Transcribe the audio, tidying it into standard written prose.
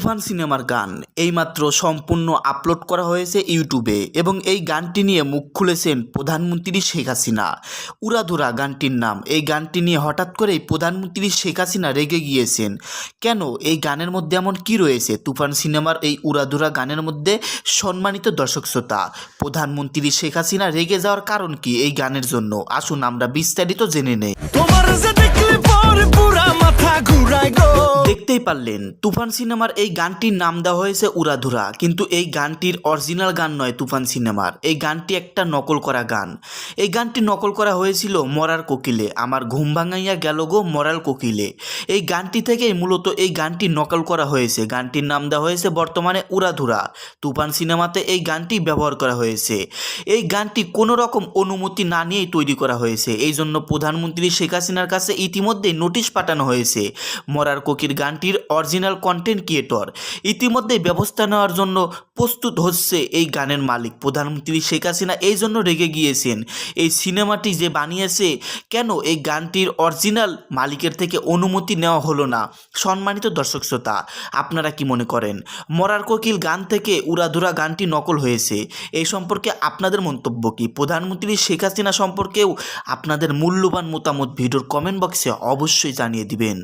তুফান সিনেমার গান এইমাত্র সম্পূর্ণ আপলোড করা হয়েছে ইউটিউবে এবং এই গানটি নিয়ে মুখ খুলেছেন প্রধানমন্ত্রী শেখ হাসিনা। উড়াধুরা গানটির নাম। এই গানটি নিয়ে হঠাৎ করেই প্রধানমন্ত্রী শেখ হাসিনা রেগে গিয়েছেন। কেন? এই গানের মধ্যে এমন কি রয়েছে? তুফান সিনেমার এই উড়াধুরা গানের মধ্যে সম্মানিত দর্শক শ্রোতা, প্রধানমন্ত্রী শেখ হাসিনা রেগে যাওয়ার কারণ কি এই গানের জন্য? আসুন আমরা বিস্তারিত জেনে নেই। দেখতেই পারলেন তুফান সিনেমার এই গানটির নাম দেওয়া হয়েছে উড়াধুরা, কিন্তু এই গানটির অরিজিনাল গান নয় তুফান সিনেমার। এই গানটি একটা নকল করা গান। এই গানটি নকল করা হয়েছিল মরার কোকিলে, আমার ঘুম ভাঙাইয়া গেল গো মরার কোকিলে। এই গানটি থেকেই মূলত এই গানটি নকল করা হয়েছে। গানটির নাম দেওয়া হয়েছে বর্তমানে উড়াধুরা। তুফান সিনেমাতে এই গানটি ব্যবহার করা হয়েছে। এই গানটি কোনো রকম অনুমতি না নিয়েই তৈরি করা হয়েছে। এই জন্য প্রধানমন্ত্রী শেখ হাসিনার কাছে ইতিমধ্যেই নোটিশ পাঠানো হয়েছে। মরার কোকিল গানটির অরিজিনাল কন্টেন্ট ক্রিয়েটর ইতিমধ্যেই ব্যবস্থা নেওয়ার জন্য প্রস্তুত হচ্ছে এই গানের মালিক প্রধানমন্ত্রী শেখ হাসিনা। এই জন্য রেগে গিয়েছেন। এই সিনেমাটি যে বানিয়েছে, কেন এই গানটির অরিজিনাল মালিকের থেকে অনুমতি নেওয়া হলো না? সম্মানিত দর্শক শ্রোতা, আপনারা কি মনে করেন মরার কোকিল গান থেকে উড়াধুরা গানটি নকল হয়েছে? এই সম্পর্কে আপনাদের মন্তব্য কি? প্রধানমন্ত্রী শেখ হাসিনা সম্পর্কেও আপনাদের মূল্যবান মতামত ভিডিওর কমেন্ট বক্সে অবশ্যই জানিয়ে দিবেন।